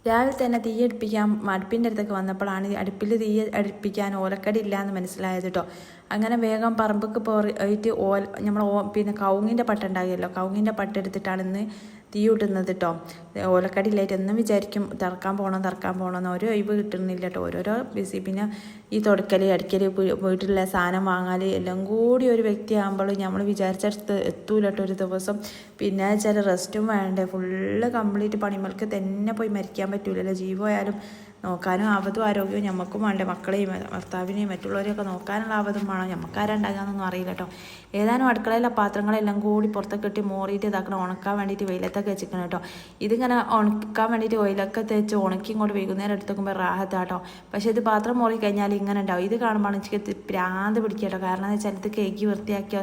രാവിലെ തന്നെ തീ അടുപ്പിക്കാൻ അടുപ്പിൻ്റെ അടുത്തൊക്കെ വന്നപ്പോഴാണ് അടുപ്പിൽ തീ അടുപ്പിക്കാൻ ഓലക്കടി ഇല്ലയെന്ന് മനസ്സിലായത് കേട്ടോ. അങ്ങനെ വേഗം പറമ്പൊക്കെ പോയിട്ട് നമ്മൾ പിന്നെ കവുങ്ങിൻ്റെ പട്ട ഉണ്ടാകുമല്ലോ, കവുങ്ങിൻ്റെ പട്ട എടുത്തിട്ടാണ് ഇന്ന് തീ ഇട്ടുന്നത് കേട്ടോ. ഓലക്കടിയിലായിട്ട് എന്നും വിചാരിക്കും തറക്കാൻ പോകണമെന്ന് ഓരോ ഒഴിവ് കിട്ടുന്നില്ല കേട്ടോ. ഓരോരോ ബിസി. പിന്നെ ഈ തുടക്കൽ അടിക്കൽ വീട്ടിലുള്ള സാധനം വാങ്ങാൽ എല്ലാം കൂടി ഒരു വ്യക്തിയാകുമ്പോൾ നമ്മൾ വിചാരിച്ചടുത്ത് എത്തൂല കേട്ടോ ഒരു ദിവസം. പിന്നെ ചില റെസ്റ്റും വേണ്ടേ, ഫുള്ള് കംപ്ലീറ്റ് പണിമൽക്ക് തന്നെ പോയി മരിക്കാൻ പറ്റൂലല്ലോ. ജീവമായാലും നോക്കാനും ആപത്തും ആരോഗ്യവും ഞമ്മക്കും വേണ്ടേ, മക്കളെയും ഭർത്താവിനെയും മറ്റുള്ളവരെയൊക്കെ നോക്കാനുള്ള ആപത്തും വേണം. ഞമ്മക്കാരുണ്ടാകാമെന്നൊന്നും അറിയില്ല കേട്ടോ. ഏതാനും അടുക്കളയിലെ പാത്രങ്ങളെല്ലാം കൂടി പുറത്തൊക്കെ കെട്ടി മോറിയിട്ട് ഇതാക്കണം, ഉണക്കാൻ വേണ്ടിയിട്ട് വെയിലത്തൊക്കെ വെച്ചിരിക്കണം കേട്ടോ. ഇതിങ്ങനെ ഉണക്കാൻ വേണ്ടിയിട്ട് ഓയിലൊക്കെ തേച്ച് ഉണക്കി ഇങ്ങോട്ട് വൈകുന്നേരം എടുത്ത് നോക്കുമ്പോൾ റാഹത്താട്ടോ. പക്ഷേ ഇത് പാത്രം മോറി കഴിഞ്ഞാൽ ഇങ്ങനെ ഉണ്ടാവും. ഇത് കാണുമ്പോൾ എനിക്ക് പ്രാന്ത് പിടിക്കട്ടോ. കാരണം എന്ന് വെച്ചാൽ ഇത് കേക്ക് വൃത്തിയാക്കി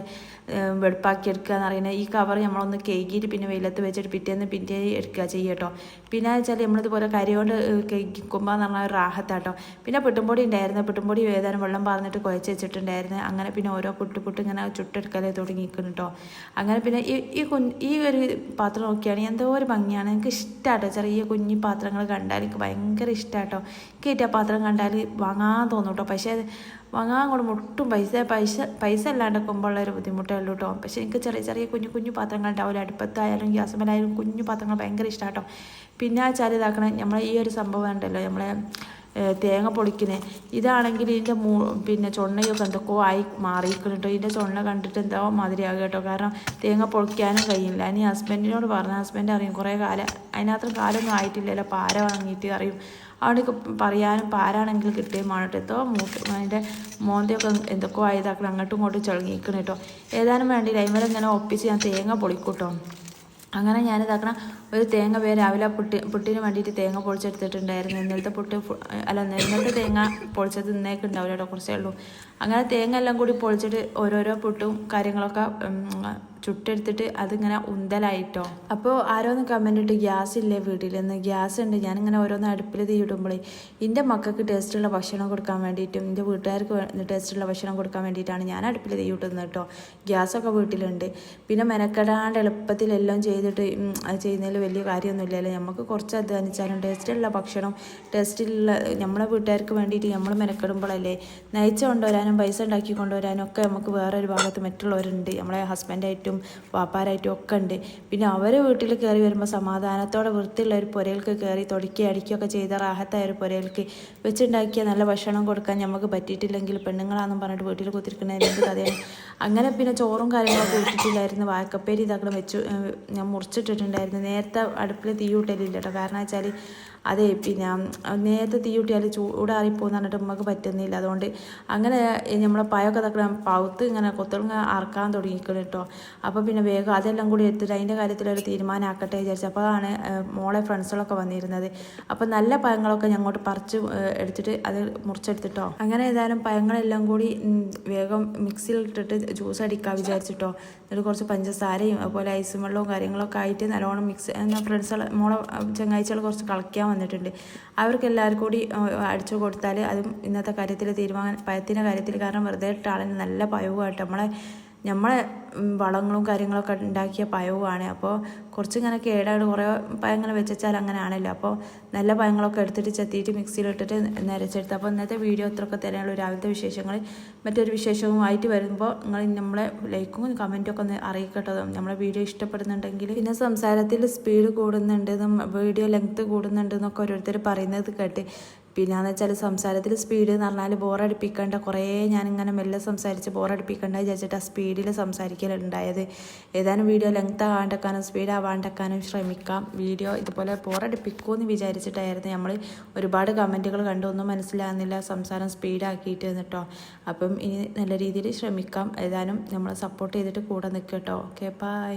വെളുപ്പാക്കി എടുക്കുക എന്ന് പറയുന്നത്. ഈ കവർ നമ്മളൊന്ന് കേക്കിയിട്ട് പിന്നെ വെയിലത്ത് വെച്ചിട്ട് പിറ്റേന്ന് എടുക്കുക ചെയ്യട്ടോ. പിന്നെ വെച്ചാൽ നമ്മളിതുപോലെ കരി കൊണ്ട് കേൾക്കുമ്പോൾ എന്ന് പറഞ്ഞാൽ ഒരു റാഹത്താട്ടോ. പിന്നെ പുട്ടുംപൊടി ഉണ്ടായിരുന്നു, പുട്ടുംപൊടി ഏതാനും വെള്ളം പറഞ്ഞിട്ട് കുഴച്ച് വെച്ചിട്ടുണ്ടായിരുന്നു. അങ്ങനെ പിന്നെ ഓരോ പുട്ട് ഇങ്ങനെ ചുട്ടെടുക്കലേ തുടങ്ങിയിരിക്കുന്നു കേട്ടോ. അങ്ങനെ പിന്നെ ഈ ഒരു പാത്രം നോക്കിയാണെങ്കിൽ എന്തോ ഒരു ഭംഗിയാണ്, എനിക്ക് ഇഷ്ടമാട്ടോ. ചെറിയ കുഞ്ഞി പാത്രങ്ങൾ കണ്ടാൽ എനിക്ക് ഭയങ്കര ഇഷ്ടമാട്ടോ. എനിക്ക് ആ പാത്രം കണ്ടാൽ വാങ്ങാൻ തോന്നും കേട്ടോ. പക്ഷേ വാങ്ങാൻ കൂടെ മുട്ടും പൈസ അല്ലാണ്ടെക്കുമ്പോഴുള്ള ഒരു ബുദ്ധിമുട്ടേ ഉള്ളൂ കേട്ടോ. പക്ഷേ എനിക്ക് ചെറിയ കുഞ്ഞു പാത്രങ്ങൾ ഉണ്ടാവില്ല, അടുപ്പത്തായാലും ഗ്യാസുമേലായാലും കുഞ്ഞു പാത്രങ്ങൾ ഭയങ്കര ഇഷ്ടമാട്ടോ. പിന്നെ വെച്ചാൽ ഇതാക്കണം നമ്മൾ ഈ ഒരു സംഭവം ഉണ്ടല്ലോ, നമ്മളെ തേങ്ങ പൊളിക്കുന്നത്. ഇതാണെങ്കിൽ ഇതിൻ്റെ പിന്നെ ചൊണ്ണയൊക്കെ എന്തൊക്കെയോ ആയി മാറിയിരിക്കണം കേട്ടോ. ഇതിൻ്റെ ചൊണ്ണ കണ്ടിട്ട് എന്തോ മാതിരിയാകും കേട്ടോ. കാരണം തേങ്ങ പൊളിക്കാനും കഴിയില്ല. ഇനി ഹസ്ബൻഡിനോട് പറഞ്ഞ ഹസ്ബൻഡ് അറിയും കുറേ കാലം, അതിനകത്ത് കാലമൊന്നും ആയിട്ടില്ലല്ലോ, പാര വാങ്ങിയിട്ട് അറിയും. അവിടെ പറയാനും പാരാണെങ്കിൽ കിട്ടുകയും വേണം കേട്ടോ. അതിൻ്റെ മോന്തയൊക്കെ എന്തൊക്കെയോ ആയതാക്കണം, അങ്ങോട്ടും ഇങ്ങോട്ടും ചളുങ്ങിക്കണം കേട്ടോ. ഏതാനും വേണ്ടി ലൈമൽ ഇങ്ങനെ ഒപ്പിച്ച് ഞാൻ തേങ്ങ പൊളിക്കൂട്ടോ. അങ്ങനെ ഞാനിതാക്കണം ഒരു തേങ്ങ രാവിലെ പുട്ടിന് വേണ്ടിയിട്ട് തേങ്ങ പൊളിച്ചെടുത്തിട്ടുണ്ടായിരുന്നു. ഇന്നലത്തെ തേങ്ങ പൊളിച്ചത് ഇന്നേക്ക് ഉണ്ടാവില്ല കേട്ടോ, കുറച്ചേ ഉള്ളൂ. അങ്ങനെ തേങ്ങ എല്ലാം കൂടി പൊളിച്ചിട്ട് ഓരോരോ പുട്ടും കാര്യങ്ങളൊക്കെ ചുട്ടെടുത്തിട്ട് അതിങ്ങനെ ഉന്തലായിട്ടോ. അപ്പോൾ ആരോന്ന് കമൻ്റ് ഇട്ട് ഗ്യാസ് ഇല്ലേ വീട്ടിലെന്ന്. ഗ്യാസ് ഉണ്ട്. ഞാനിങ്ങനെ ഓരോന്ന് അടുപ്പിൽ തീയിടുമ്പോഴേ എൻ്റെ മക്കൾക്ക് ടേസ്റ്റുള്ള ഭക്ഷണം കൊടുക്കാൻ വേണ്ടിയിട്ടും എൻ്റെ വീട്ടുകാർക്ക് ടേസ്റ്റുള്ള ഭക്ഷണം കൊടുക്കാൻ വേണ്ടിയിട്ടാണ് ഞാൻ അടുപ്പിൽ തീയിടുന്നത് കേട്ടോ. ഗ്യാസൊക്കെ വീട്ടിലുണ്ട്. പിന്നെ മെനക്കെടാണ്ട് എളുപ്പത്തിലെല്ലാം ചെയ്തിട്ട് ചെയ്യുന്നതിൽ വലിയ കാര്യമൊന്നുമില്ലല്ലോ. നമുക്ക് കുറച്ച് അധ്വാനിച്ചാലും ടേസ്റ്റുള്ള ഭക്ഷണം ടേസ്റ്റിലുള്ള നമ്മളെ വീട്ടുകാർക്ക് വേണ്ടിയിട്ട് നമ്മൾ മെനക്കെടുമ്പോഴല്ലേ നയിച്ച് കൊണ്ടുവരാനും പൈസ ഉണ്ടാക്കി കൊണ്ടുവരാനും ഒക്കെ നമുക്ക് വേറൊരു ഭാഗത്ത് മറ്റുള്ളവരുണ്ട്, നമ്മളെ ഹസ്ബൻഡായിട്ടും വാപ്പാരായിട്ടും ഒക്കെ ഉണ്ട്. പിന്നെ അവർ വീട്ടിൽ കയറി വരുമ്പോൾ സമാധാനത്തോടെ വൃത്തിയുള്ള ഒരു പുരയിൽക്ക് കയറി തുടക്കി അടിക്കുകയൊക്കെ ചെയ്ത റാഹത്തായ ഒരു പുരയിൽക്ക് വെച്ചുണ്ടാക്കിയ നല്ല ഭക്ഷണം കൊടുക്കാൻ നമുക്ക് പറ്റിയിട്ടില്ലെങ്കിൽ പെണ്ണുങ്ങളാണെന്നും പറഞ്ഞിട്ട് വീട്ടിൽ കുത്തിരിക്കണതിന് എന്ത് കഥയാണ്. അങ്ങനെ പിന്നെ ചോറും കാര്യങ്ങളൊക്കെ ഇട്ടിട്ടില്ലായിരുന്നു. വാഴക്കപ്പേരി ഇതാക്കണം വെച്ച് ഞാൻ മുറിച്ചിട്ടിട്ടുണ്ടായിരുന്നു. നേരത്തെ അടുപ്പിൽ തീ കൂട്ടലില്ല കേട്ടോ. കാരണം വെച്ചാൽ അതെ പിന്നെ നേരത്തെ തീ കൂട്ടിയാൽ ചൂടാറിപ്പോന്ന് പറഞ്ഞിട്ട് നമുക്ക് പറ്റുന്നില്ല. അതുകൊണ്ട് അങ്ങനെ നമ്മളെ പയൊക്കെ തക്കണം പൗത്ത് ഇങ്ങനെ കൊത്തുകൾ അറക്കാൻ തുടങ്ങിക്കണം കേട്ടോ. അപ്പോൾ പിന്നെ വേഗം അതെല്ലാം കൂടി എടുത്തിട്ട് അതിൻ്റെ കാര്യത്തിലൊരു തീരുമാനമാക്കട്ടെ വിചാരിച്ചു. അപ്പോൾ ആണ് മോളെ ഫ്രണ്ട്സുകളൊക്കെ വന്നിരുന്നത്. അപ്പോൾ നല്ല പഴങ്ങളൊക്കെ ഞങ്ങോട്ട് പറിച്ച് എടുത്തിട്ട് അത് മുറിച്ചെടുത്തിട്ടോ. അങ്ങനെ ഏതായാലും പഴങ്ങളെല്ലാം കൂടി വേഗം മിക്സിയിലിട്ടിട്ട് ജ്യൂസ് അടിക്കാൻ വിചാരിച്ചിട്ടോ. എന്നിട്ട് കുറച്ച് പഞ്ചസാരയും അതുപോലെ ഐസും വെള്ളവും കാര്യങ്ങളൊക്കെ ആയിട്ട് നല്ലോണം ഫ്രണ്ട്സുകൾ മോളെ ചങ്ങാഴ്ചകൾ കുറച്ച് കളിക്കാൻ വന്നിട്ടുണ്ട്. അവർക്ക് എല്ലാവർക്കും കൂടി അടിച്ചു കൊടുത്താൽ അതും ഇന്നത്തെ കാര്യത്തിൽ പഴത്തിൻ്റെ കാര്യത്തിൽ. കാരണം വെറുതെ ഇട്ടാളിന് നല്ല പയവുമായിട്ട് നമ്മളെ വളങ്ങളും കാര്യങ്ങളൊക്കെ ഉണ്ടാക്കിയ പയവുമാണ്. അപ്പോൾ കുറച്ചിങ്ങനെ കേടായിട്ട് കുറേ പഴങ്ങനെ വെച്ചാൽ അങ്ങനെ ആണല്ലോ. അപ്പോൾ നല്ല പഴങ്ങളൊക്കെ എടുത്തിട്ട് ചെത്തിയിട്ട് മിക്സിയിലിട്ടിട്ട് നിരച്ചെടുത്ത്. അപ്പോൾ ഇന്നത്തെ വീഡിയോ ഇത്രയൊക്കെ തന്നെയുള്ള രാവിലത്തെ വിശേഷങ്ങൾ. മറ്റൊരു വിശേഷവുമായിട്ട് വരുമ്പോൾ നിങ്ങൾ നമ്മളെ ലൈക്കും കമൻറ്റും ഒക്കെ ഒന്ന് അറിയിക്കട്ടോ. നമ്മളെ വീഡിയോ ഇഷ്ടപ്പെടുന്നുണ്ടെങ്കിൽ. പിന്നെ സംസാരത്തിൽ സ്പീഡ് കൂടുന്നുണ്ടെന്നും വീഡിയോ ലെങ്ത്ത് കൂടുന്നുണ്ടെന്നൊക്കെ ഓരോരുത്തർ പറയുന്നത് കേട്ട്. പിന്നെയെന്ന് വെച്ചാൽ സംസാരത്തിൽ സ്പീഡ് എന്ന് പറഞ്ഞാൽ ബോറടിപ്പിക്കേണ്ട കുറേ ഞാനിങ്ങനെ മെല്ലെ സംസാരിച്ച് ബോറടിപ്പിക്കേണ്ട വിചാരിച്ചിട്ട് ആ സ്പീഡിൽ സംസാരിക്കലുണ്ടായത്. ഏതാനും വീഡിയോ ലെങ്ത് ആവാണ്ടക്കാനും സ്പീഡ് ആവാണ്ടക്കാനും ശ്രമിക്കാം. വീഡിയോ ഇതുപോലെ ബോറടിപ്പിക്കുമെന്ന് വിചാരിച്ചിട്ടായിരുന്നു. നമ്മൾ ഒരുപാട് കമൻറ്റുകൾ കണ്ടു, ഒന്നും മനസ്സിലാകുന്നില്ല സംസാരം സ്പീഡാക്കിയിട്ട് കേട്ടോ. അപ്പം ഇനി നല്ല രീതിയിൽ ശ്രമിക്കാം. ഏതാനും നമ്മളെ സപ്പോർട്ട് ചെയ്തിട്ട് കൂടെ നിൽക്കട്ടോ. Okay, by.